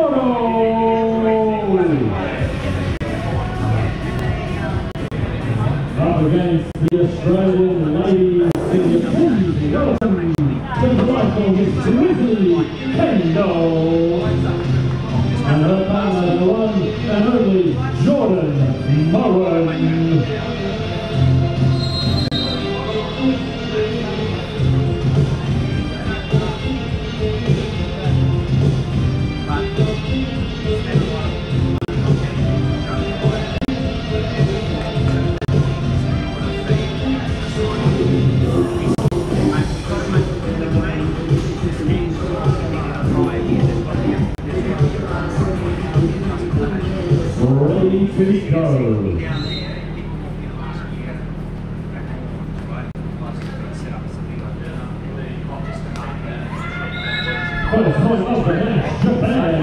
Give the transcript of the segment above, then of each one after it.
Up against the Australian ladies, please welcome to the rifle Miss Kendall. And her partner, the one and only Jordan Mowen. First point of the match, Japan.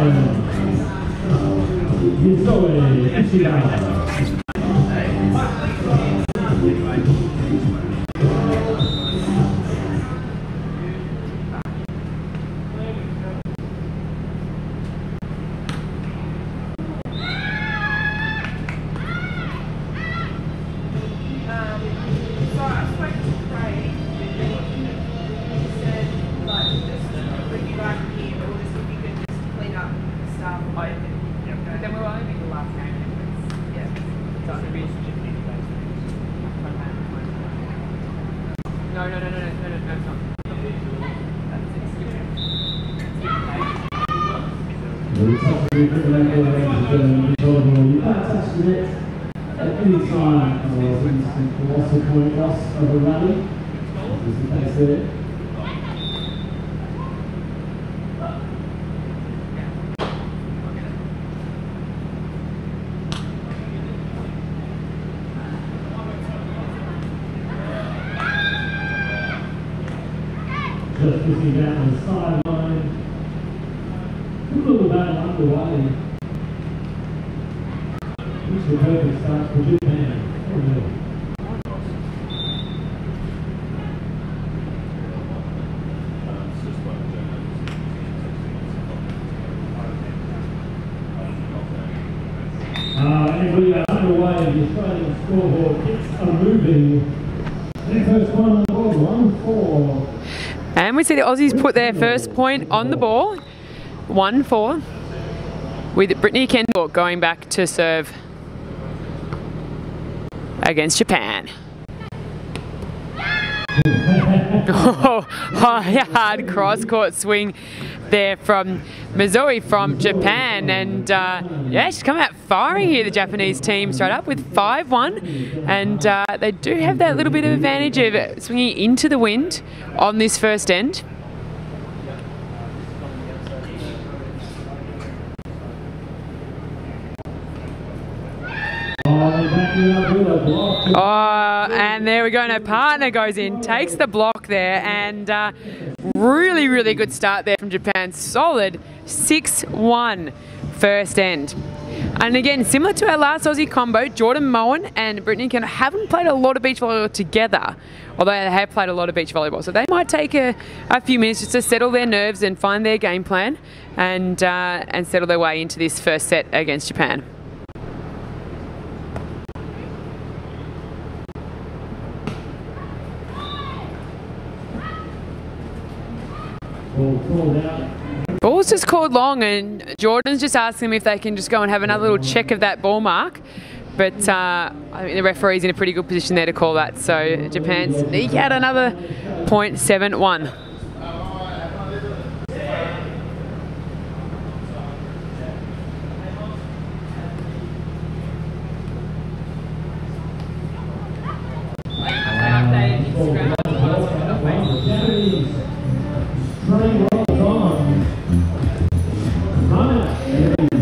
You can't touch the net at any time for instant loss of point loss of a rally. This is the case there. Just looking down the sideline. A little battle underway. This is the perfect start for Japan. And we are underway. The Australian scoreboard kicks are moving. The first one on the board, 1-4. And we see the Aussies put their first point on the ball. 1-4, with Brittany Kendall going back to serve against Japan. Hard cross-court swing there from Mizoe from Japan, and yeah, she's come out firing here, the Japanese team, straight up with 5-1, and they do have that little bit of advantage of swinging into the wind on this first end. Oh, and there we go. No, partner goes in, takes the block there, and really, really good start there from Japan. Solid 6-1 first end. And again, similar to our last Aussie combo, Jordan Mowen and Brittany Kendall haven't played a lot of beach volleyball together, although they have played a lot of beach volleyball. So they might take a few minutes just to settle their nerves and find their game plan and settle their way into this first set against Japan. Ball's just called long, and Jordan's just asking them if they can just go and have another little check of that ball mark. But I think the referee's in a pretty good position there to call that. So Japan sneak out another point, 7-1.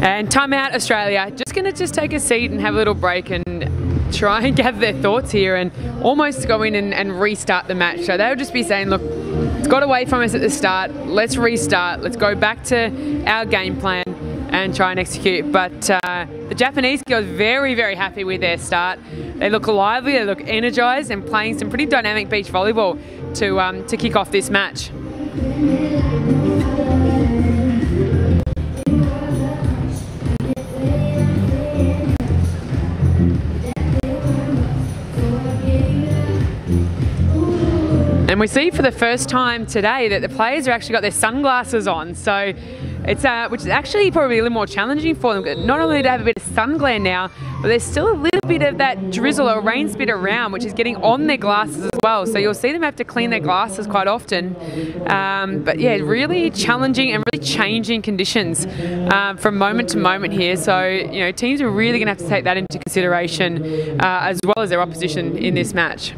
And timeout Australia, just going to take a seat and have a little break and try and gather their thoughts here and almost go in and restart the match. So they'll just be saying, look, it's got away from us at the start, let's restart, let's go back to our game plan and try and execute. But the Japanese girls are very, very happy with their start. They look lively, they look energised and playing some pretty dynamic beach volleyball to kick off this match. we see for the first time today that the players have actually got their sunglasses on, so it's which is actually probably a little more challenging for them. Not only do they have a bit of sun glare now, but there's still a little bit of that drizzle or rain spit around, which is getting on their glasses as well. So you'll see them have to clean their glasses quite often. But yeah, really challenging and really changing conditions from moment to moment here. So, you know, teams are really going to have to take that into consideration as well as their opposition in this match.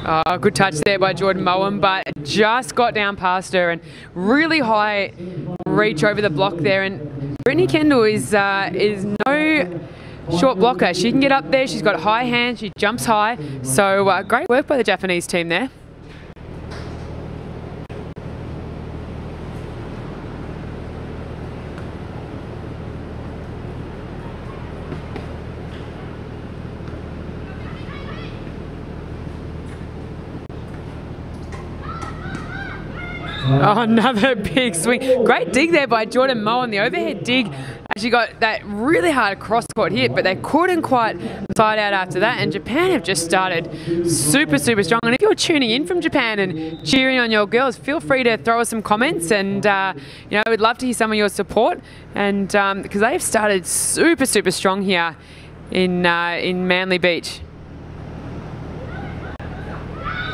Oh, good touch there by Jordan Mowen, but just got down past her and really high reach over the block there. And Brittany Kendall is no short blocker. She can get up there. She's got high hands. She jumps high. So great work by the Japanese team there. Oh, another big swing. Great dig there by Jordan Mowen. The overhead dig actually got that really hard cross-court hit, but they couldn't quite side out after that. And Japan have just started super, super strong. And if you're tuning in from Japan and cheering on your girls, feel free to throw us some comments. And, you know, we'd love to hear some of your support. And because they've started super, super strong here in Manly Beach.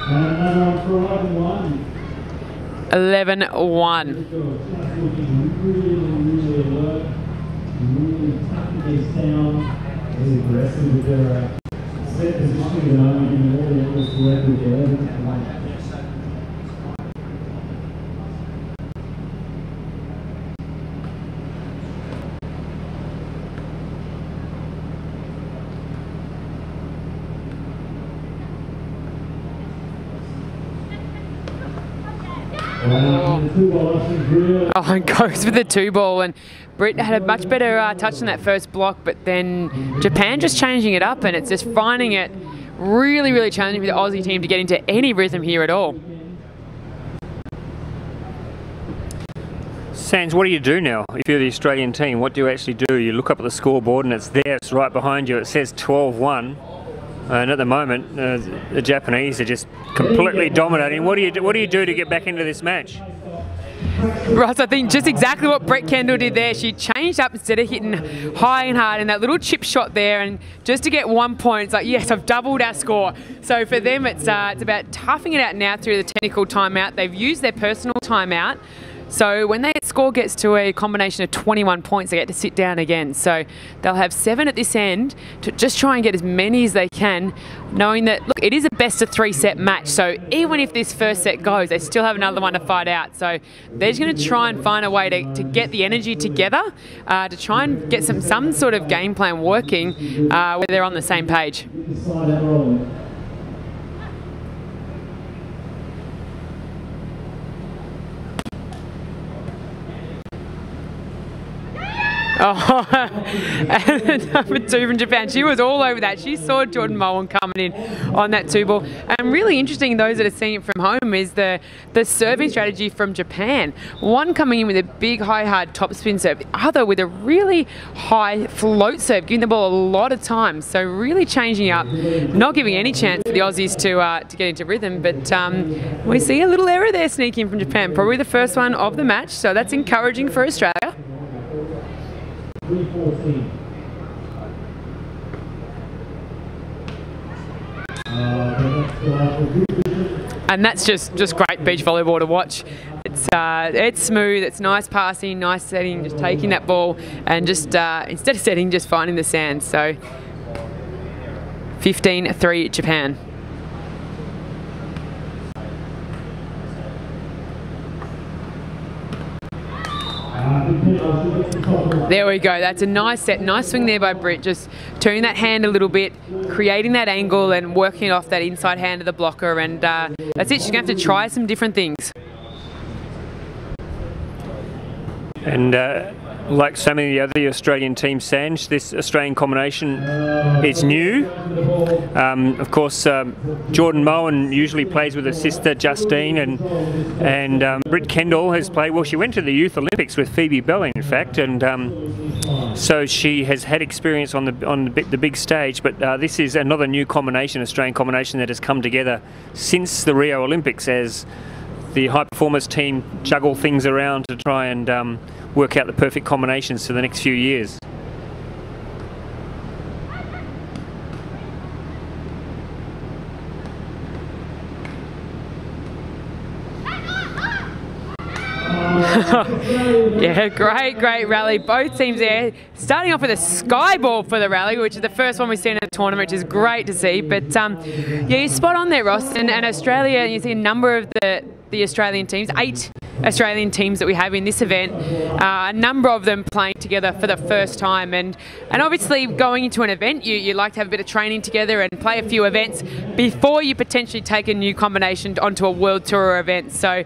And for 11-1. 11-1. Really alert, really tucking this down, really aggressive with their set positioning at the moment, giving all the angles to work with their 11-1. Oh, and goes with the 2-ball, and Britt had a much better touch on that first block, but then Japan just changing it up, and it's just finding it really, really challenging for the Aussie team to get into any rhythm here at all. Sands, what do you do now if you're the Australian team? What do you actually do? You look up at the scoreboard and it's there, it's right behind you, it says 12-1. And at the moment, the Japanese are just completely dominating. What do you do to get back into this match? Ross, I think just exactly what Brett Kendall did there. She changed up instead of hitting high and hard in that little chip shot there, and just to get 1 point, it's like, yes, I've doubled our score. So for them, it's about toughing it out now through the technical timeout. They've used their personal timeout. So when their score gets to a combination of 21 points, they get to sit down again. So they'll have 7 at this end to just try and get as many as they can, knowing that, look, it is a best of 3 set match. So even if this first set goes, they still have another one to fight out. So they're just going to try and find a way to get the energy together, to try and get some sort of game plan working where they're on the same page. Oh, and number 2 from Japan. She was all over that. She saw Jordan Mowen coming in on that 2-ball. And really interesting, those that are seeing it from home, is the serving strategy from Japan. One coming in with a big, high, hard topspin serve. The other with a really high float serve, giving the ball a lot of time. So really changing up, not giving any chance for the Aussies to get into rhythm. But we see a little error there sneaking from Japan. Probably the first one of the match. So that's encouraging for Australia. 3-14. And that's just great beach volleyball to watch. It's smooth, it's nice passing, nice setting, just taking that ball and just instead of setting, just finding the sand. So 15-3 Japan. There we go, that's a nice set, nice swing there by Britt, just turning that hand a little bit, creating that angle and working off that inside hand of the blocker, and that's it, she's going to have to try some different things. And like so many of the other Australian team, Sanj, this Australian combination is new. Of course, Jordan Mowen usually plays with her sister Justine, and Britt Kendall has played. Well, she went to the Youth Olympics with Phoebe Bell, in fact, and so she has had experience on the big stage. But this is another new combination, Australian combination, that has come together since the Rio Olympics as the high performance team juggle things around to try and work out the perfect combinations for the next few years. Yeah, great rally. Both teams there starting off with a sky ball for the rally, which is the first one we've seen in the tournament, which is great to see. But yeah, you're spot on there, Ross. And Australia, you see a number of the Australian teams, 8 Australian teams that we have in this event, a number of them playing together for the first time. And obviously going into an event, you like to have a bit of training together and play a few events before you potentially take a new combination onto a World Tour event. So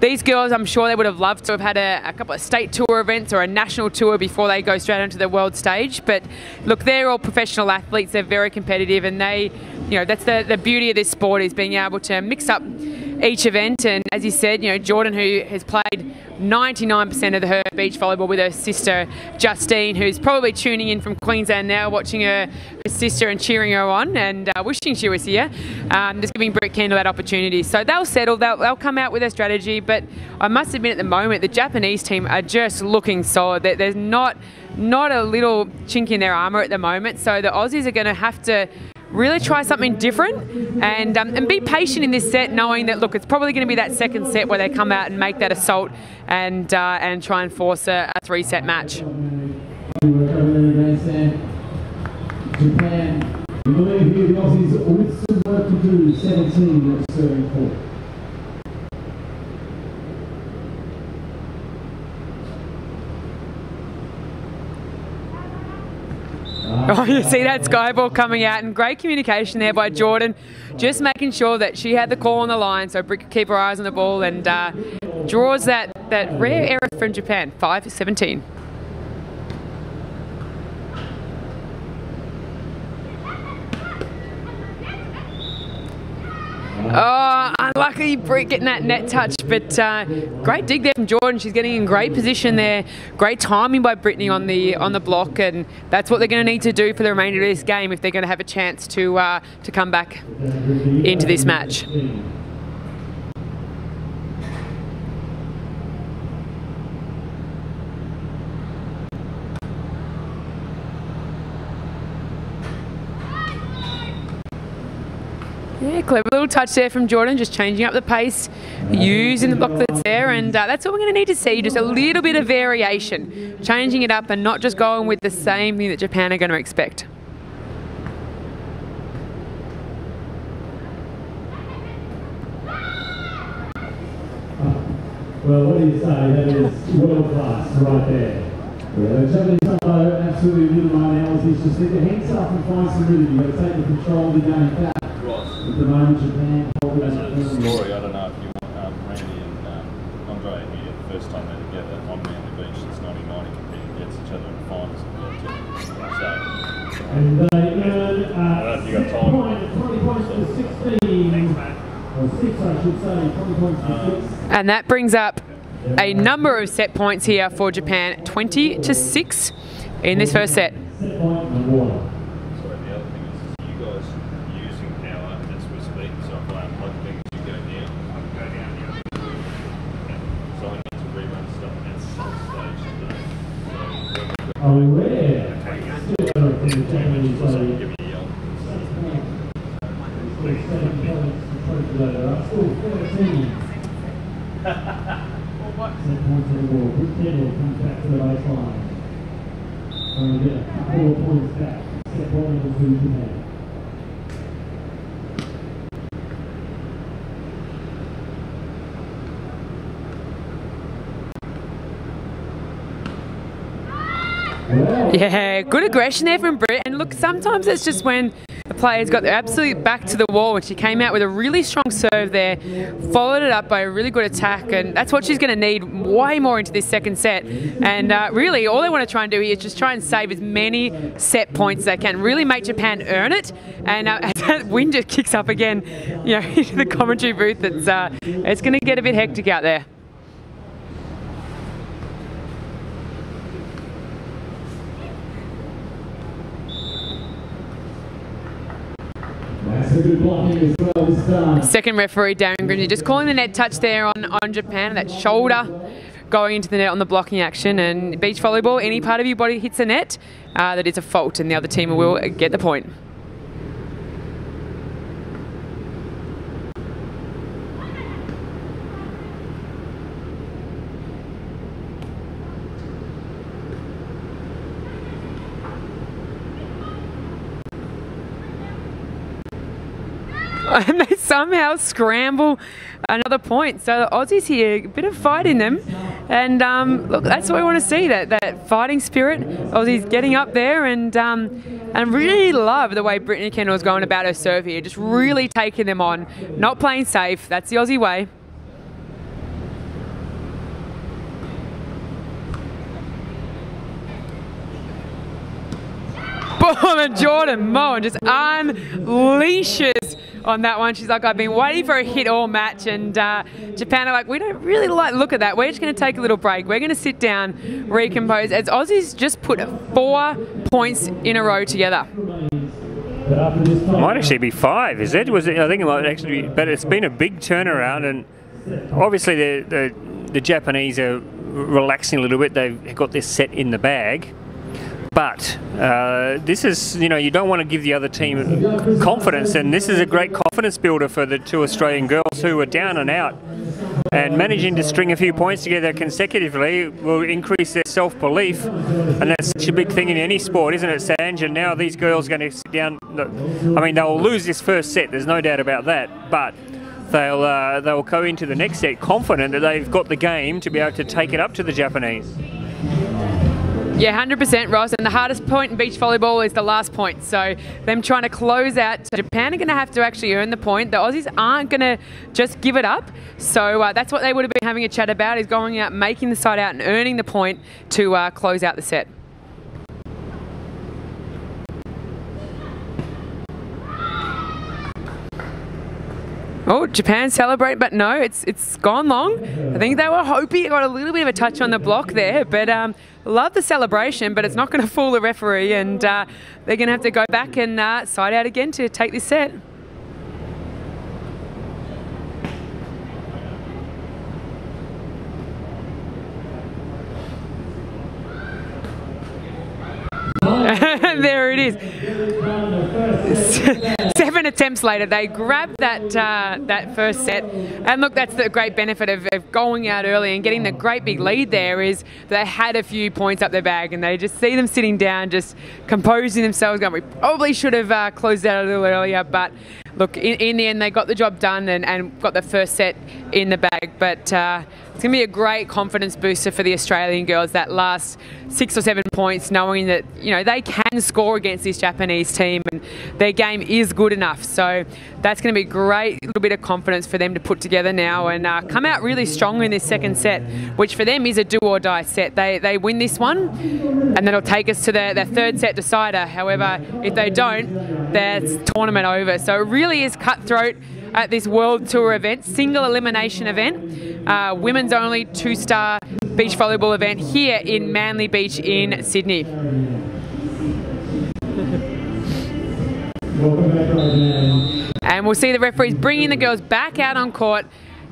these girls, I'm sure they would have loved to have had a couple of state tour events or a national tour before they go straight onto the world stage. But look, they're all professional athletes. They're very competitive, and they, you know, that's the beauty of this sport, is being able to mix up each event. And as you said, you know, Jordan, who has played 99% of her beach volleyball with her sister Justine, who's probably tuning in from Queensland now, watching her sister and cheering her on and wishing she was here, just giving Britt Kendall that opportunity. So they'll settle, they'll come out with their strategy. But I must admit, at the moment, the Japanese team are just looking solid. There's not a little chink in their armour at the moment. So the Aussies are going to have to really try something different and be patient in this set, knowing that, look, it's probably going to be that second set where they come out and make that assault and try and force a 3-set match. Japan, we believe here the Aussies with some work to do, 17 that's serving for. Oh, you see that sky ball coming out, and great communication there by Jordan, just making sure that she had the call on the line so Britt could keep her eyes on the ball, and draws that rare error from Japan, 5-17. Oh, unlucky Britt getting that net touch, but great dig there from Jordan. She's getting in great position there. Great timing by Brittany on the block, and that's what they're going to need to do for the remainder of this game if they're going to have a chance to come back into this match. Yeah, clever little touch there from Jordan, just changing up the pace, using the block that's there, and that's what we're going to need to see, just a little bit of variation, changing it up and not just going with the same thing that Japan are going to expect. Well, what do you say? That is world class right there. Yeah, the Japanese are absolutely little right now. Aussies just need to hands up and find some rhythm. You've got to take the control of the game back. At the moment, Japan holding There's a story, I don't know if you want Randy and Andre here, the first time they're together on Manly Beach since 1990, competing against each other in the finals of the World Tour. So, and they earn you got time. 20 points to 16. Or 6, I should say. 20 points to 6. And that brings up a number of set points here for Japan, 20-6 in this first set. Set point and water. Sorry, the other thing is you guys using power as we speak, so if I unplug things, you go down. I can go down here. So I need to rerun stuff at some stage today. Oh, yeah. Still from the Japanese side. Give me a yell. 7 points to 20 up. Still 13. Set point to the ball. Britt Kendall comes back to the baseline. Trying to get a couple of points back. Set point to Japan. Yeah, good aggression there from Britt. And look, sometimes it's just when the players got absolutely back to the wall, and she came out with a really strong serve there, followed it up by a really good attack, and that's what she's going to need way more into this second set. And really, all they want to try and do here is just try and save as many set points as they can, really make Japan earn it. And as that wind just kicks up again, you know, into the commentary booth, it's going to get a bit hectic out there. Second referee, Darren Grimsey, just calling the net touch there on Japan, that shoulder going into the net on the blocking action. And beach volleyball, any part of your body hits the net, that is a fault, and the other team will get the point. And they somehow scramble another point. So the Aussies here, a bit of fight in them. And look, that's what we want to see, that fighting spirit. Aussies getting up there, and really love the way Brittany Kendall's going about her serve here. Just really taking them on, not playing safe. That's the Aussie way. Boom, and Jordan Mowen just unleashes on that one. She's like, I've been waiting for a hit all match, and Japan are like, we don't really like look at that. We're just going to take a little break. We're going to sit down, recompose, as Aussies just put 4 points in a row together. Might actually be 5, is it? Was it? I think it might actually be, but it's been a big turnaround, and obviously the Japanese are relaxing a little bit. They've got this set in the bag. But this is, you know, you don't want to give the other team confidence, and this is a great confidence builder for the 2 Australian girls who are down and out. And managing to string a few points together consecutively will increase their self-belief, and that's such a big thing in any sport, isn't it, Sanj? And now these girls are going to sit down. I mean, they'll lose this first set, there's no doubt about that, but they'll go into the next set confident that they've got the game to be able to take it up to the Japanese. Yeah, 100%, Ross, and the hardest point in beach volleyball is the last point. So them trying to close out, Japan are going to have to actually earn the point. The Aussies aren't going to just give it up. So that's what they would have been having a chat about, is going out, making the side out and earning the point to close out the set. Oh, Japan celebrate, but no, it's gone long. I think they were hoping it got a little bit of a touch on the block there, but love the celebration, but it's not going to fool the referee, and they're going to have to go back and side out again to take this set. There it is. 7 attempts later, they grabbed that first set, and look, that's the great benefit of going out early and getting the great big lead there, is they had a few points up their bag, and they just see them sitting down, just composing themselves, going, we probably should have closed out a little earlier, but look, in the end, they got the job done and got the first set in the bag. But it's going to be a great confidence booster for the Australian girls, that last 6 or 7 points, knowing that, you know, they can score against this Japanese team and their game is good enough. So that's going to be a great little bit of confidence for them to put together now and come out really strong in this second set, which for them is a do or die set. They win this one, and that'll take us to their third set decider. However, if they don't, that's tournament over. So it really is cutthroat at this World Tour event, single elimination event, women's only 2-star beach volleyball event here in Manly Beach in Sydney. And we'll see the referees bringing the girls back out on court.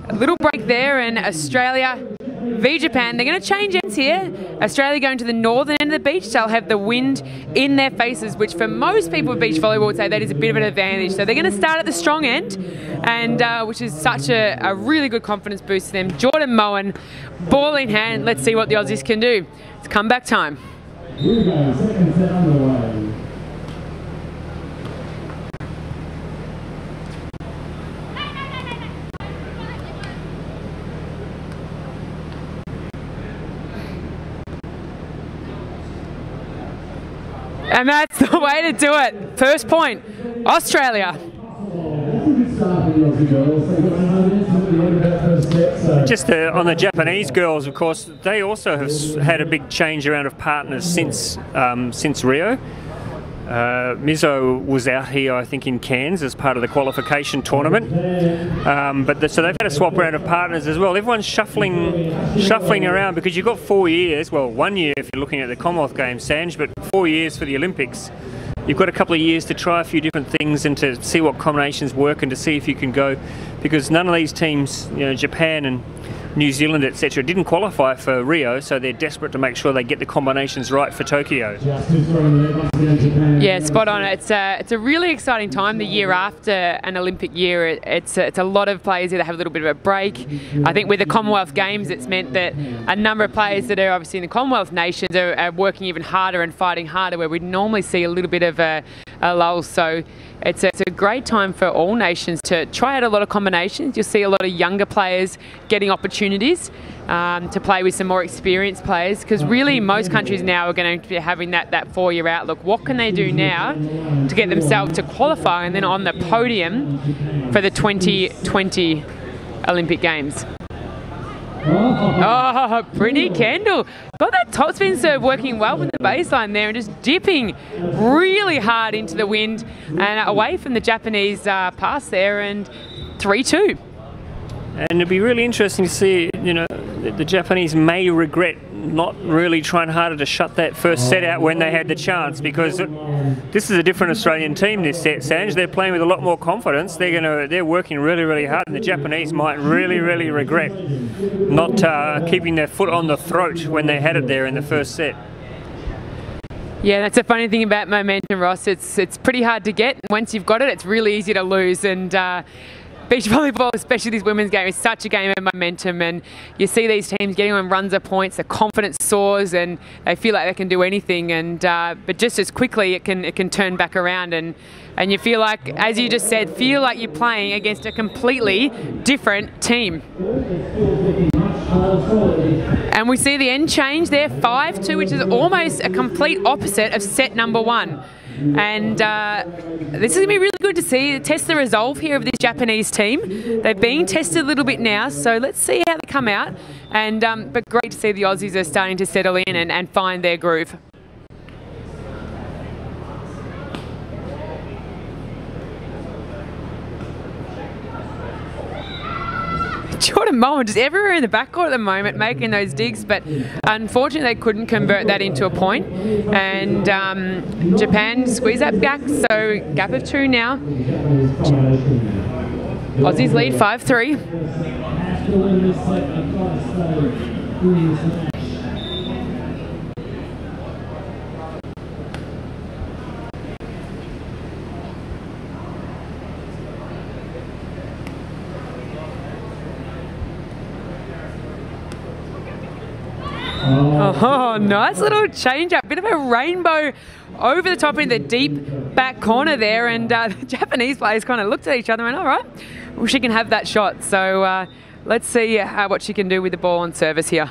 A little break there, and Australia v Japan. They're going to change ends here. Australia going to the northern end of the beach. They'll have the wind in their faces, which for most people with beach volleyball would say that is a bit of an advantage. So they're going to start at the strong end, and which is such a really good confidence boost to them. Jordan Mowen, ball in hand. Let's see what the Aussies can do. It's comeback time. Here we go, second set on the way. And that's the way to do it. First point Australia. Just on the Japanese girls, of course, they also have had a big change around of partners since Rio. Mizoe was out here, I think, in Cairns as part of the qualification tournament. So they've had a swap around of partners as well. Everyone's shuffling around because you've got 4 years. Well, 1 year if you're looking at the Commonwealth Games, Sanj, but 4 years for the Olympics. You've got a couple of years to try a few different things and to see what combinations work and to see if you can go, because none of these teams, you know, Japan and New Zealand, etc., didn't qualify for Rio, so they're desperate to make sure they get the combinations right for Tokyo. Yeah, spot on. It's a really exciting time the year after an Olympic year. It's a lot of players that have a little bit of a break. I think with the Commonwealth Games, it's meant that a number of players that are obviously in the Commonwealth nations are working even harder and fighting harder, where we'd normally see a little bit of a lull. So it's a great time for all nations to try out a lot of combinations. You'll see a lot of younger players getting opportunities to play with some more experienced players, because really most countries now are going to be having that 4-year outlook. What can they do now to get themselves to qualify and then on the podium for the 2020 Olympic Games? Oh, Brittany Kendall got that topspin serve working well with the baseline there and just dipping really hard into the wind and away from the Japanese pass there, and 3-2. And it'd be really interesting to see, you know, the Japanese may regret not really trying harder to shut that first set out when they had the chance, because this is a different Australian team this set, Sanj. They're playing with a lot more confidence. They're working really, really hard, and the Japanese might really, really regret not keeping their foot on the throat when they had it there in the first set. Yeah, that's a funny thing about momentum, Ross. It's pretty hard to get. Once you've got it, it's really easy to lose. And beach volleyball, especially this women's game, is such a game of momentum, and you see these teams getting on runs of points, their confidence soars and they feel like they can do anything, and but just as quickly it can turn back around, and you feel like, as you just said, feel like you're playing against a completely different team. And we see the end change there, 5-2, which is almost a complete opposite of set number 1. And this is going to be really good to see, test the resolve here of this Japanese team. They're being tested a little bit now, so let's see how they come out. And but great to see the Aussies are starting to settle in and find their groove. Jordan Mowen just everywhere in the backcourt at the moment making those digs, but unfortunately they couldn't convert that into a point. And Japan squeeze that back, so gap of 2 now. Aussies lead 5-3. Oh, nice little change up. Bit of a rainbow over the top in the deep back corner there, and the Japanese players kind of looked at each other and, all right, well, she can have that shot. So let's see what she can do with the ball on service here.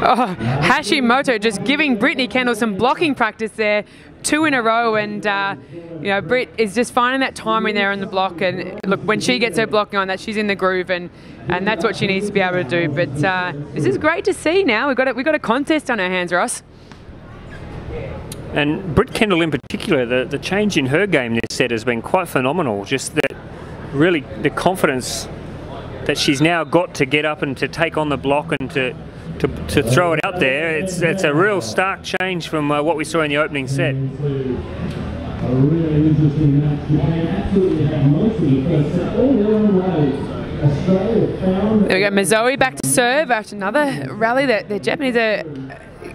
Oh, Hashimoto just giving Brittany Kendall some blocking practice there, 2 in a row, and you know, Britt is just finding that timing there on the block, and look, when she gets her blocking on that, she's in the groove, and that's what she needs to be able to do. But this is great to see now. We've got a contest on our hands, Ross. And Britt Kendall in particular, the change in her game this set has been quite phenomenal. Just that, really, the confidence that she's now got to get up and to take on the block and to throw it out there. It's a real stark change from what we saw in the opening set. A really interesting match. Japan absolutely had most of the first set all their own way. Australia found... There we go, Mizoe back to serve after another rally. The Japanese are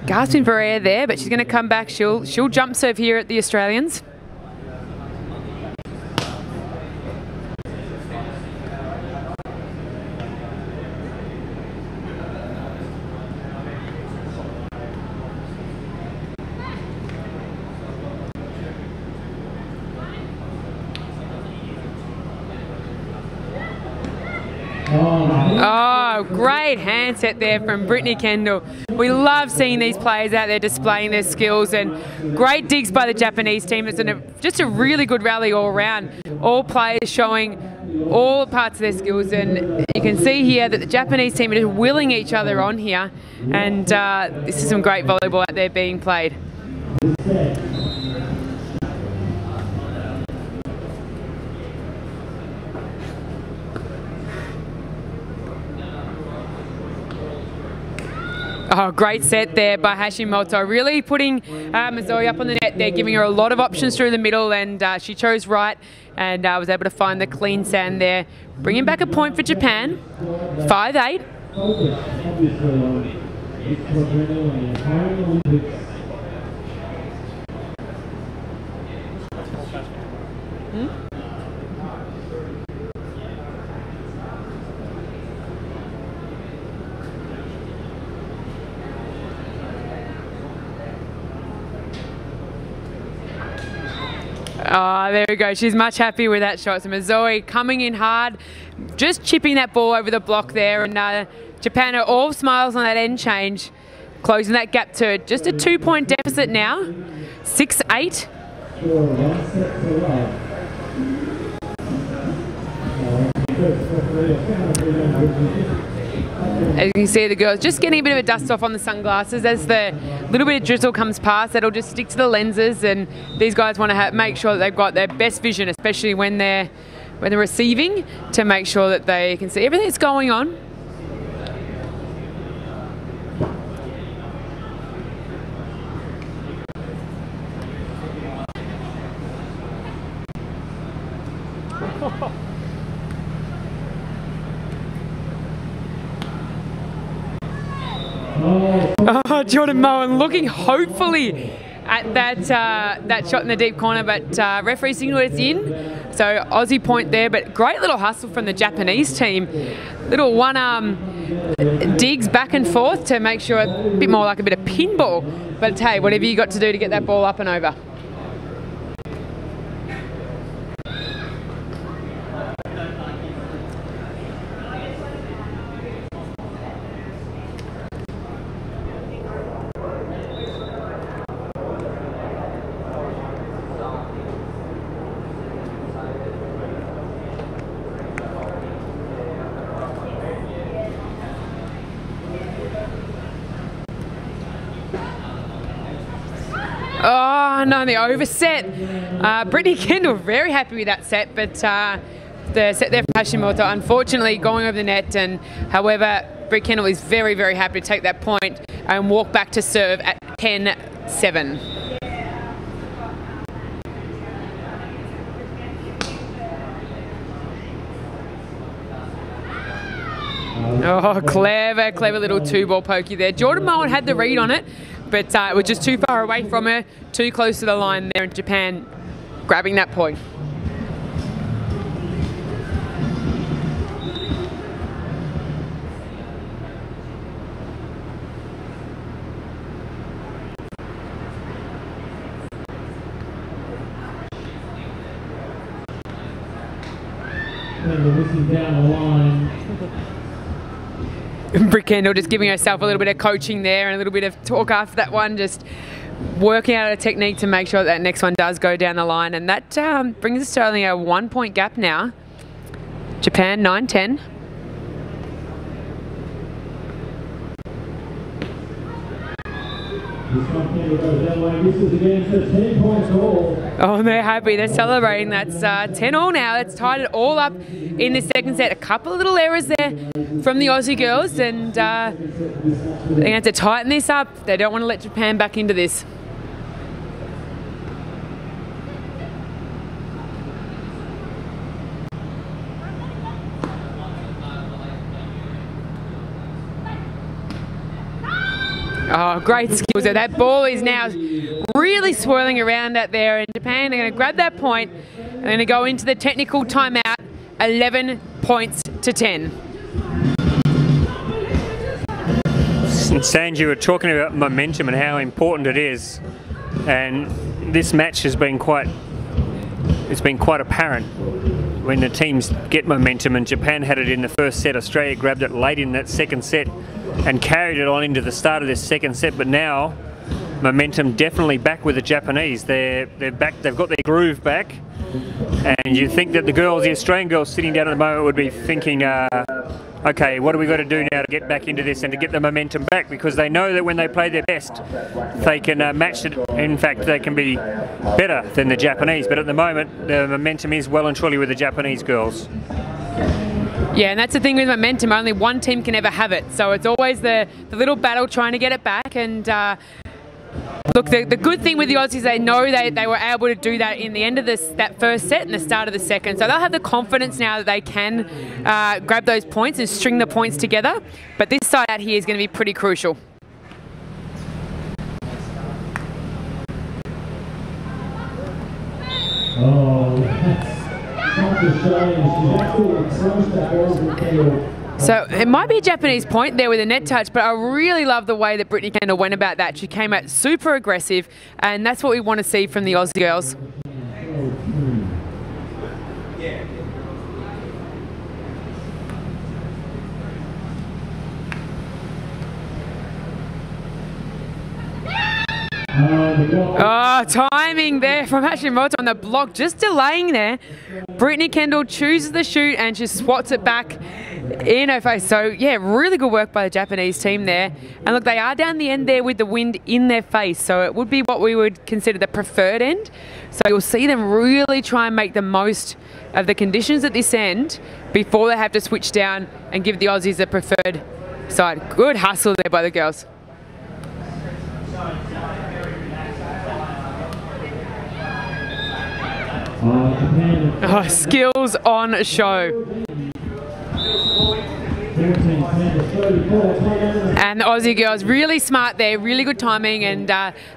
gasping for air there, but she's going to come back. She'll jump serve here at the Australians. Oh, Oh, great hand set there from Brittany Kendall. We love seeing these players out there displaying their skills, and great digs by the Japanese team. It's just a really good rally all around. All players showing all parts of their skills, and you can see here that the Japanese team are just willing each other on here, and this is some great volleyball out there being played. Oh, great set there by Hashimoto, really putting Mizoe up on the net there, giving her a lot of options through the middle, and she chose right and was able to find the clean sand there, bringing back a point for Japan, 5-8. Oh, there we go. She's much happier with that shot. So Mizoe coming in hard, just chipping that ball over the block there. And Japan are all smiles on that end change, closing that gap to just a 2-point deficit now, 6-8. As you can see, the girls just getting a bit of a dust off on the sunglasses. As the little bit of drizzle comes past, that'll just stick to the lenses, and these guys want to make sure that they've got their best vision, especially when they're receiving, to make sure that they can see everything that's going on. Oh, Jordan Mowen looking hopefully at that shot in the deep corner, but referee signal it's in. So Aussie point there, but great little hustle from the Japanese team. Little one-arm digs back and forth to make sure a bit more like a bit of pinball. But hey, whatever you got to do to get that ball up and over. Oh no, the overset. Brittany Kendall very happy with that set, but the set there for Hashimoto unfortunately going over the net. And however, Brittany Kendall is very, very happy to take that point and walk back to serve at 10-7. Oh, clever little two-ball pokey there. Jordan Mowen had the read on it, but it was just too far away from her, too close to the line there, in Japan grabbing that point. And this is down the line. Britt Kendall just giving herself a little bit of coaching there and a little bit of talk after that one, just working out a technique to make sure that next one does go down the line. And that brings us to only a 1-point gap now. Japan 9-10. Oh, they're happy. They're celebrating. That's 10-all now. That's tied it all up in this second set. A couple of little errors there from the Aussie girls, and they're going to have to tighten this up. They don't want to let Japan back into this. Oh, great skills there. That ball is now really swirling around out there, and Japan are going to grab that point and they're going to go into the technical timeout, 11 points to 10. Sanj, you were talking about momentum and how important it is, and this match has been quite it's been quite apparent when the teams get momentum, and Japan had it in the first set. Australia grabbed it late in that second set and carried it on into the start of this second set, but now momentum definitely back with the Japanese. They're back, they've got their groove back, and you think that the Australian girls sitting down at the moment would be thinking, okay, what do we got to do now to get back into this and to get the momentum back, because they know that when they play their best they can match it. In fact, they can be better than the Japanese, but at the moment the momentum is well and truly with the Japanese girls. Yeah, and that's the thing with momentum, only one team can ever have it, so it's always the little battle trying to get it back. And look, the good thing with the Aussies, they know they were able to do that in the end of that first set and the start of the second. So they'll have the confidence now that they can grab those points and string the points together. But this side out here is going to be pretty crucial. Oh, that's not the shame. She's actually approached that ball. So it might be a Japanese point there with a net touch, but I really love the way that Brittany Kendall went about that. She came out super aggressive, and that's what we want to see from the Aussie girls. Oh, timing there from Hashimoto on the block, just delaying there. Brittany Kendall chooses the shoot and she swats it back in her face. So yeah, really good work by the Japanese team there. And look, they are down the end there with the wind in their face, so it would be what we would consider the preferred end. So you'll see them really try and make the most of the conditions at this end before they have to switch down and give the Aussies the preferred side. Good hustle there by the girls. Oh, skills on show. And the Aussie girls really smart there, really good timing, and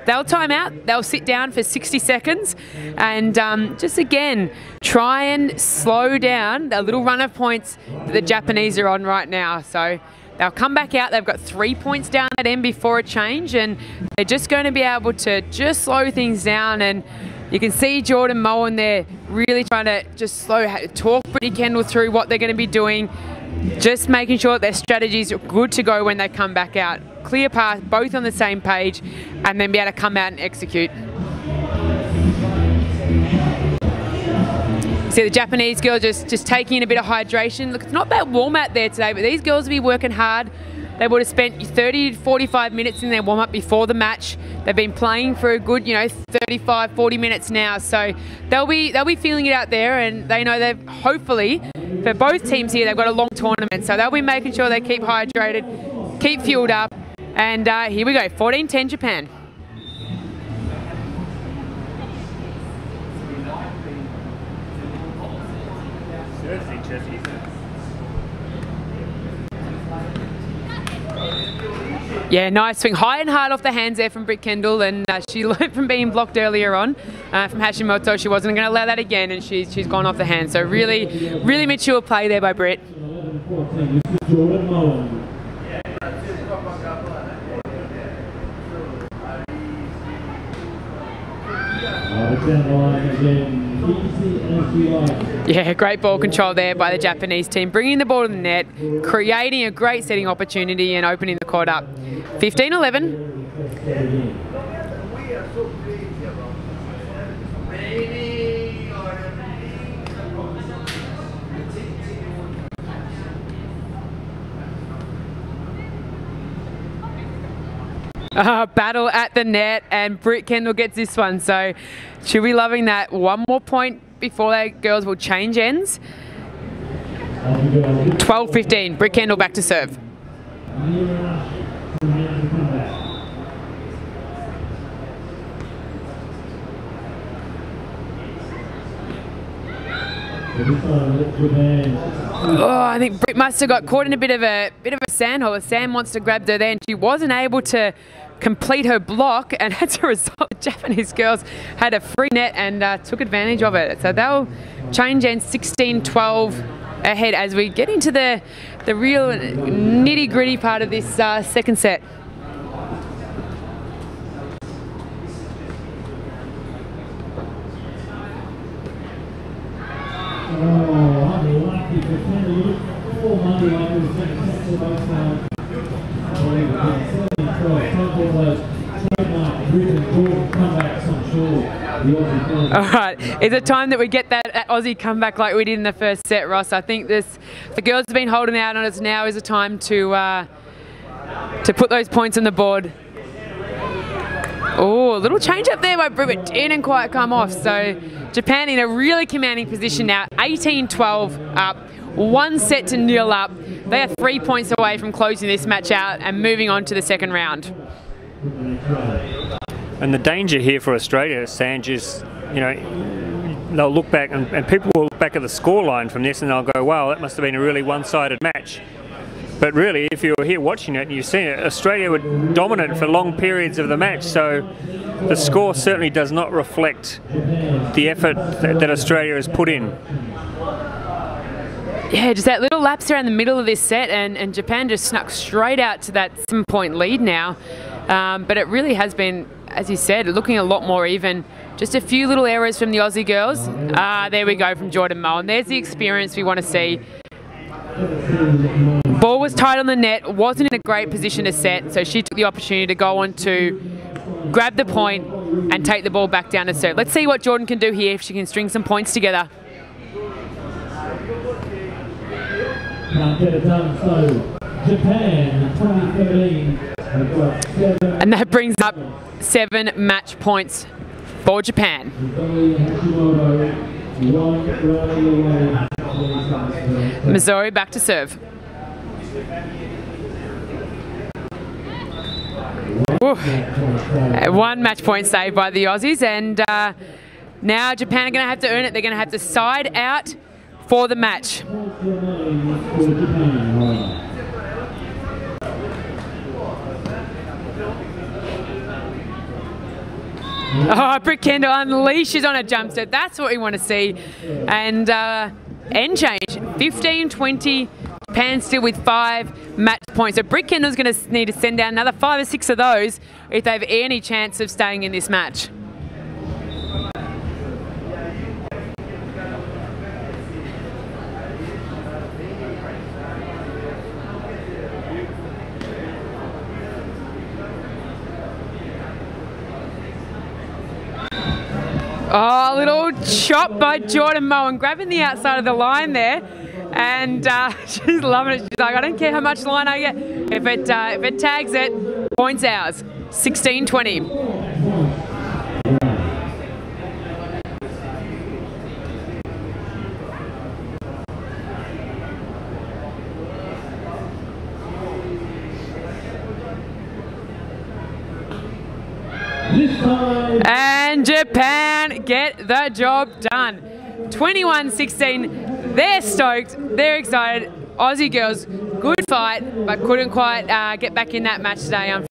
they'll time out, they'll sit down for 60 seconds and just again try and slow down the little run of points that the Japanese are on right now. So they'll come back out, they've got 3 points down at end before a change, and they're just going to be able to just slow things down. And you can see Jordan Mowen there really trying to just talk Brittany Kendall through what they're going to be doing, just making sure that their strategies are good to go when they come back out. Clear path, both on the same page, and then be able to come out and execute. See the Japanese girl just taking in a bit of hydration. Look, it's not bad warm out there today, but these girls will be working hard. They would have spent 30 to 45 minutes in their warm-up before the match. They've been playing for a good, 35, 40 minutes now. So they'll be feeling it out there, and they know they've hopefully, for both teams here, they've got a long tournament. So they'll be making sure they keep hydrated, keep fueled up. And here we go, 14-10 Japan. Yeah, nice swing. High and hard off the hands there from Britt Kendall, and she learned from being blocked earlier on from Hashimoto. She wasn't going to allow that again, and she's gone off the hand. So really, really mature play there by Britt. Yeah, great ball control there by the Japanese team, bringing the ball to the net, creating a great setting opportunity and opening the court up. 15-11. Battle at the net, and Britt Kendall gets this one, so she'll be loving that. One more point before the girls will change ends. 12-15, Britt Kendall back to serve. Oh, I think Britt must have got caught in a bit of a sand hole. Sam wants to grab her there, and she wasn't able to complete her block, and as a result, the Japanese girls had a free net and took advantage of it. So they'll change ends 16-12 ahead as we get into the real nitty-gritty part of this second set. unlucky for Kendall. All money like it was going to set the baseline. Alright, is it time that we get that Aussie comeback like we did in the first set, Ross? I think the girls have been holding out on us. Now is the time to put those points on the board. Oh, a little change up there by Brew, but didn't quite come off. So Japan in a really commanding position now, 18-12 up, 1-0 up. They are 3 points away from closing this match out and moving on to the second round. And the danger here for Australia, Sanj, is, you know, they'll look back and people will look back at the scoreline from this and they'll go, wow, that must have been a really one-sided match. But really, if you were here watching it and you've seen it, Australia were dominant for long periods of the match, so the score certainly does not reflect the effort that Australia has put in. Yeah, just that little lapse around the middle of this set, and Japan just snuck straight out to that 7-point lead now. But it really has been, as you said, looking a lot more even. Just a few little errors from the Aussie girls. There we go from Jordan Mowen. There's the experience we want to see. Ball was tight on the net, wasn't in a great position to set, so she took the opportunity to go on to grab the point and take the ball back down to serve. Let's see what Jordan can do here, if she can string some points together. Can't get it done, so Japan 2013 have got 7. And that brings up 7 match points for Japan. Mizoe back to serve. Ooh. 1 match point saved by the Aussies, and now Japan are going to have to earn it. They're going to have to side out for the match. Oh, Britt Kendall unleashes on a jump set. That's what we want to see. And end change, 15-20. Japan still with 5 match points. So Britt Kendall's going to need to send down another 5 or 6 of those if they have any chance of staying in this match. Oh, a little chop by Jordan Mowen, grabbing the outside of the line there, and she's loving it. She's like, I don't care how much line I get. If it tags it, points ours. 16-20. And Japan get the job done. 21-16. They're stoked. They're excited. Aussie girls, good fight, but couldn't quite get back in that match today, unfortunately.